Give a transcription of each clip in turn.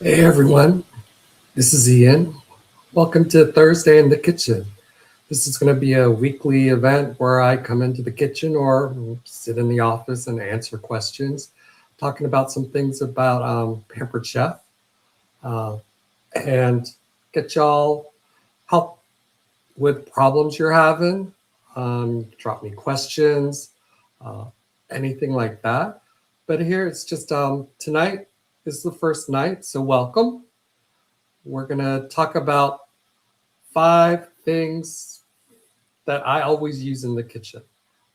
Hey everyone, this is Ian. Welcome to Thursday in the Kitchen. This is going to be a weekly event where I come into the kitchen or sit in the office and answer questions, talking about some things about Pampered Chef uh, and get y'all help with problems you're having. Drop me questions, uh, anything like that. But here it's just tonight is the first night, so welcome. We're going to talk about 5 things that I always use in the kitchen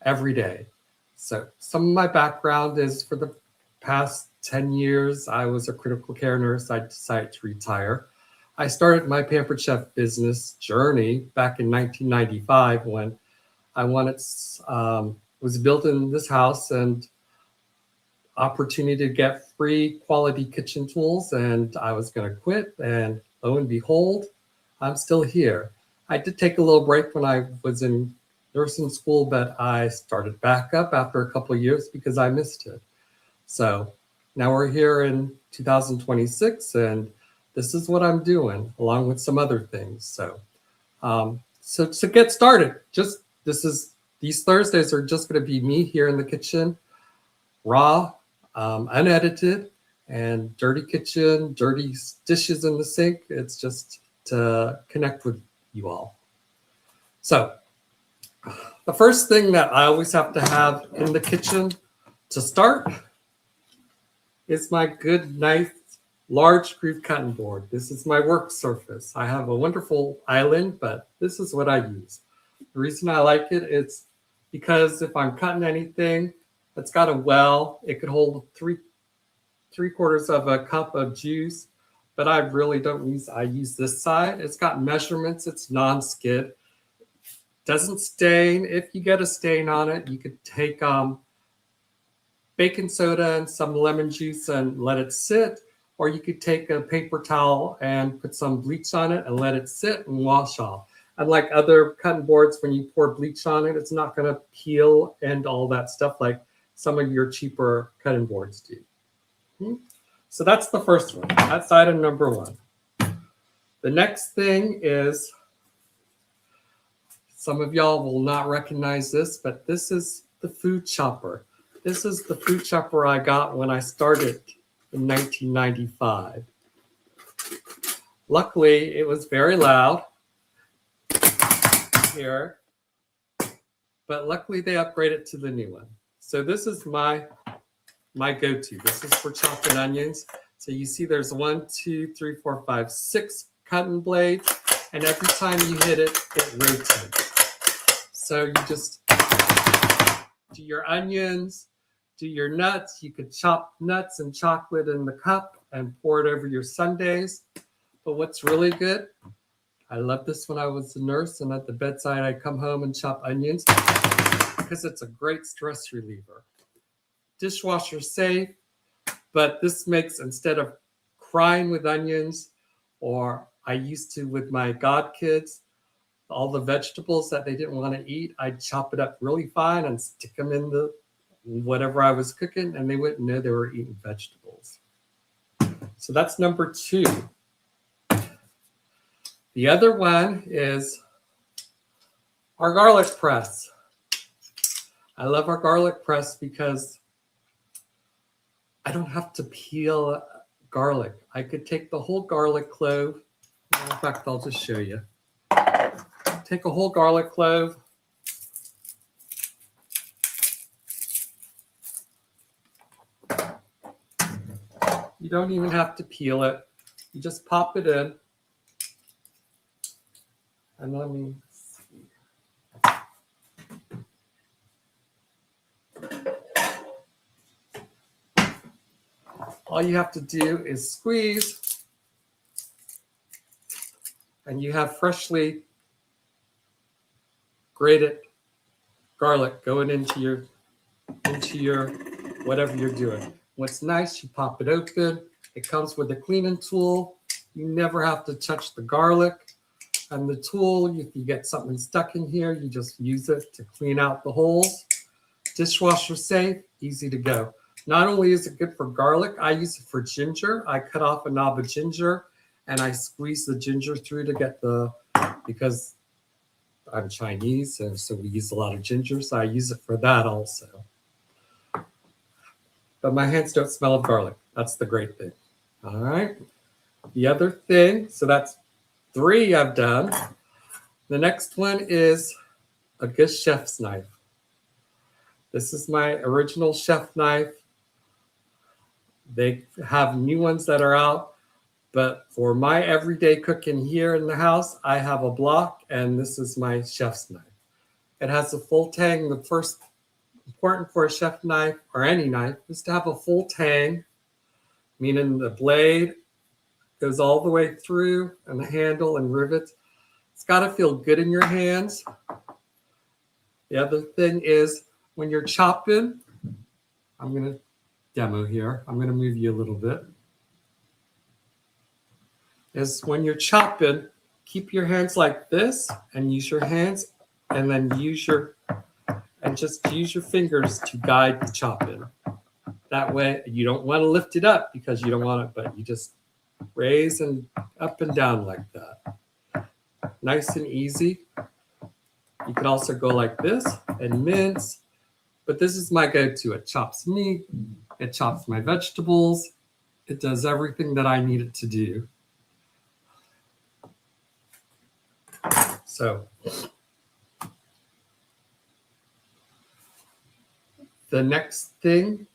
every day. So, some of my background is for the past 10 years, I was a critical care nurse. I decided to retire. I started my Pampered Chef business journey back in 1995 when I was building this house and opportunity to get free quality kitchen tools, and I was going to quit, and lo and behold, I'm still here. I did take a little break when I was in nursing school, but I started back up after a couple of years because I missed it. So now we're here in 2026, and this is what I'm doing along with some other things. So to get started, these Thursdays are just going to be me here in the kitchen, raw, unedited, and dirty kitchen, dirty dishes in the sink. It's just to connect with you all. So the first thing that I always have to have in the kitchen to start is my good, nice, large groove cutting board. This is my work surface. I have a wonderful island, but this is what I use. The reason I like it is because if I'm cutting anything, it's got a well. It could hold three-quarters of a cup of juice, but I really don't use. I use this side. It's got measurements. It's non-skid. Doesn't stain. If you get a stain on it, you could take baking soda and some lemon juice and let it sit, or you could take a paper towel and put some bleach on it and let it sit and wash off. Unlike other cutting boards, when you pour bleach on it, it's not going to peel and all that stuff like some of your cheaper cutting boards do. So that's the first one. That's item number one. The next thing is, some of y'all will not recognize this, but this is the food chopper. This is the food chopper I got when I started in 1995. Luckily, it was very loud here, but luckily they upgraded to the new one. So this is my go-to. This is for chopping onions. So you see there's 1, 2, 3, 4, 5, 6 cutting blades, and every time you hit it, it rotates. So you just do your onions, do your nuts. You could chop nuts and chocolate in the cup and pour it over your sundaes. But what's really good, I love this when I was a nurse, and at the bedside I come home and chop onions because it's a great stress reliever. Dishwasher safe, but this makes, instead of crying with onions, or I used to with my god kids, all the vegetables that they didn't want to eat, I'd chop it up really fine and stick them in the whatever I was cooking, and they wouldn't know they were eating vegetables. So that's number 2. The other one is our garlic press. I love our garlic press because I don't have to peel garlic. I could take the whole garlic clove. In fact, I'll just show you. Take a whole garlic clove. You don't even have to peel it. You just pop it in. And let me see. All you have to do is squeeze, and you have freshly grated garlic going into your whatever you're doing. What's nice, you pop it open. It comes with a cleaning tool. You never have to touch the garlic. And the tool, if you get something stuck in here, you just use it to clean out the holes. Dishwasher safe, easy to go. Not only is it good for garlic, I use it for ginger. I cut off a knob of ginger and I squeeze the ginger through to get because I'm Chinese, and so we use a lot of ginger, so I use it for that also. But my hands don't smell of garlic. That's the great thing. All right. The other thing, so that's 3 I've done. The next one is a good chef's knife. This is my original chef knife. They have new ones that are out, but for my everyday cooking here in the house, I have a block, and this is my chef's knife. It has a full tang. The first important for a chef knife or any knife is to have a full tang, meaning the blade goes all the way through and the handle and rivets. It's got to feel good in your hands. The other thing is when you're chopping, I'm going to demo here. I'm going to move you a little bit. Is when you're chopping, keep your hands like this and use your hands, and then just use your fingers to guide the chopping. That way, you don't want to lift it up because you don't want it, but you just raise and up and down like that. Nice and easy. You can also go like this and mince, but this is my go-to. It chops meat, it chops my vegetables, it does everything that I need it to do. So the next thing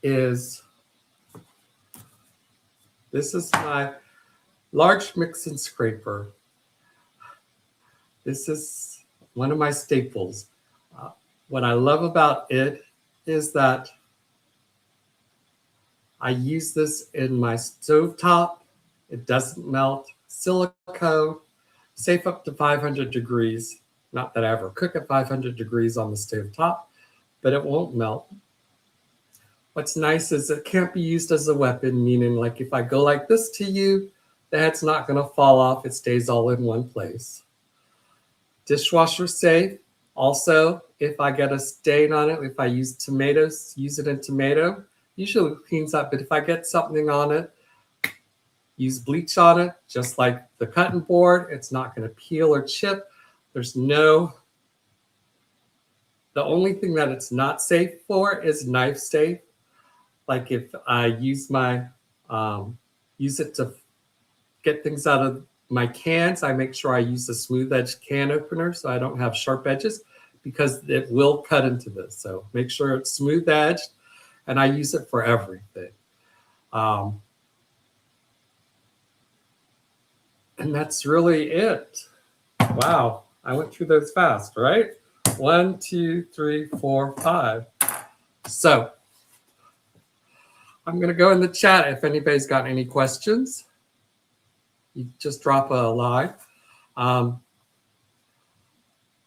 is, this is my large mix and scraper. This is one of my staples. What I love about it is that I use this in my stovetop. It doesn't melt. Silicone, safe up to 500 degrees. Not that I ever cook at 500 degrees on the stovetop, but it won't melt. What's nice is it can't be used as a weapon, meaning like if I go like this to you, the head's not going to fall off. It stays all in one place. Dishwasher safe. Also, if I get a stain on it, if I use tomatoes, use it in tomato, usually it cleans up. But if I get something on it, use bleach on it, just like the cutting board. It's not going to peel or chip. The only thing that it's not safe for is knife safe. Like if I use it to get things out of my cans, I make sure I use a smooth edge can opener so I don't have sharp edges, because it will cut into this. So make sure it's smooth edged, and I use it for everything. And that's really it. Wow, I went through those fast, right? 1, 2, 3, 4, 5. So I'm going to go in the chat if anybody's got any questions. You just drop a line.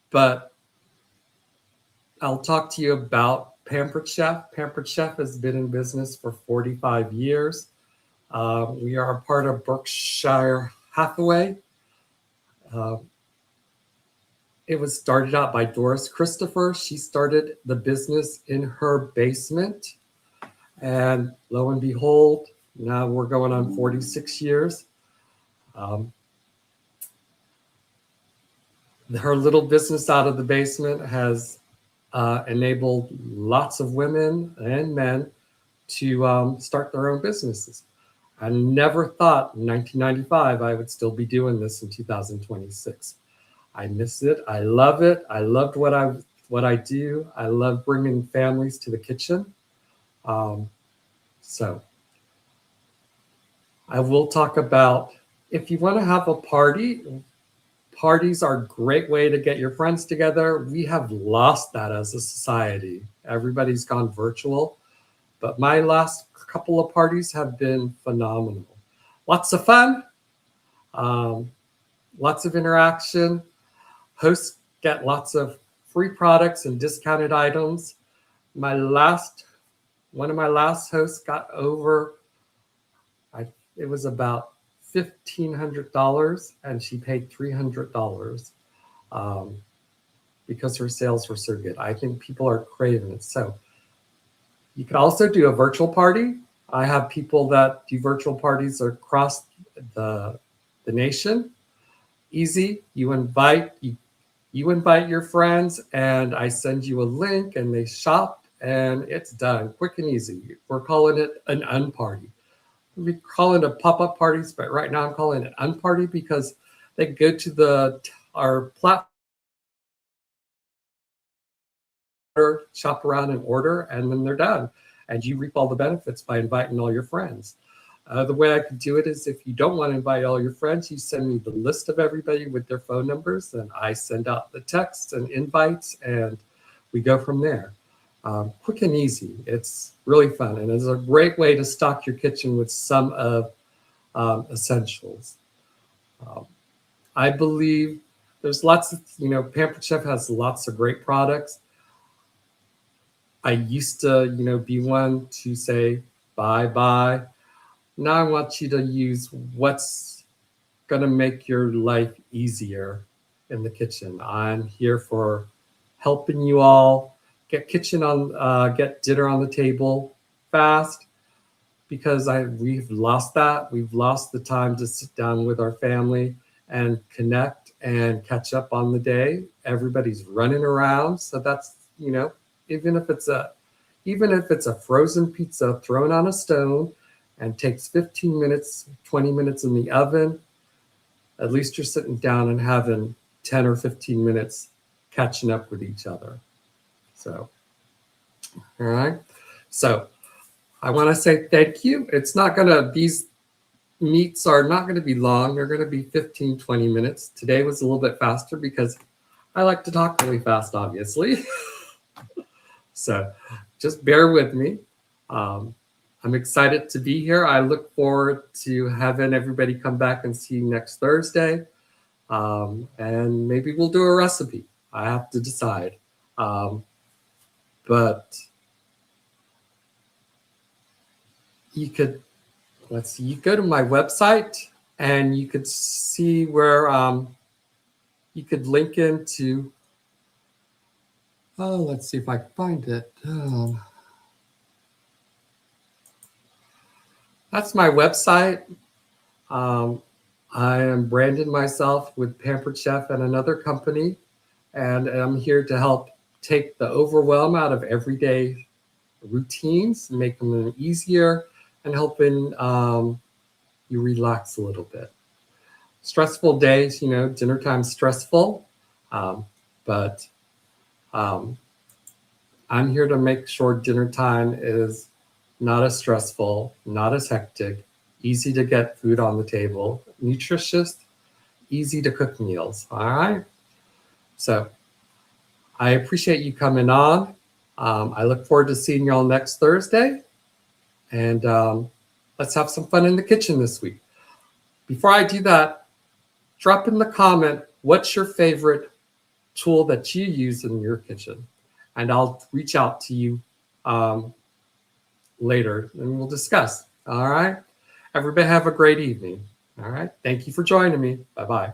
But I'll talk to you about Pampered Chef. Pampered Chef has been in business for 45 years. We are a part of Berkshire Hathaway. It was started out by Doris Christopher. She started the business in her basement. And lo and behold, now we're going on 46 years. Her little business out of the basement has enabled lots of women and men to start their own businesses. I never thought in 1995 I would still be doing this in 2026. I miss it. I love it. I loved what I do. I love bringing families to the kitchen. So I will talk about, if you want to have a party, parties are a great way to get your friends together. We have lost that as a society. Everybody's gone virtual. But my last couple of parties have been phenomenal. Lots of fun, lots of interaction. Hosts get lots of free products and discounted items. One of my last hosts got over, it was about $1,500, and she paid $300 because her sales were so good. I think people are craving it. So You can also do a virtual party. I have people that do virtual parties across the nation. Easy. You invite your friends, and I send you a link, and they shop, and it's done, quick and easy. We're calling it an unparty. We call it a pop-up parties, but right now I'm calling it unparty because they go to our platform, shop around and order, and then they're done. And you reap all the benefits by inviting all your friends. The way I could do it is if you don't want to invite all your friends, you send me the list of everybody with their phone numbers, and I send out the texts and invites, and we go from there. Quick and easy. It's really fun, and it's a great way to stock your kitchen with some of essentials. I believe there's lots of, Pampered Chef has lots of great products. I used to, be one to say, bye. Now I want you to use what's going to make your life easier in the kitchen. I'm here for helping you all get dinner on the table fast, because we've lost that. We've lost the time to sit down with our family and connect and catch up on the day. Everybody's running around, so that's, even if it's a frozen pizza thrown on a stone and takes 15 minutes, 20 minutes in the oven, at least you're sitting down and having 10 or 15 minutes catching up with each other. So, all right. So I want to say thank you. These meets are not going to be long. They're going to be 15, 20 minutes. Today was a little bit faster because I like to talk really fast, obviously. So just bear with me. I'm excited to be here. I look forward to having everybody come back and see you next Thursday. And maybe we'll do a recipe. I have to decide. But you could, you go to my website and you could see where you could link into, let's see if I can find it. That's my website. I am branded myself with Pampered Chef and another company, and I'm here to help take the overwhelm out of everyday routines and make them easier, and helping you relax a little bit. Stressful days, dinner time's stressful, but I'm here to make sure dinner time is not as stressful, not as hectic, easy to get food on the table, nutritious, easy to cook meals. All right. So I appreciate you coming on. I look forward to seeing you all next Thursday. And let's have some fun in the kitchen this week. Before I do that, drop in the comment, what's your favorite tool that you use in your kitchen? And I'll reach out to you later and we'll discuss. All right. Everybody have a great evening. All right. Thank you for joining me. Bye-bye.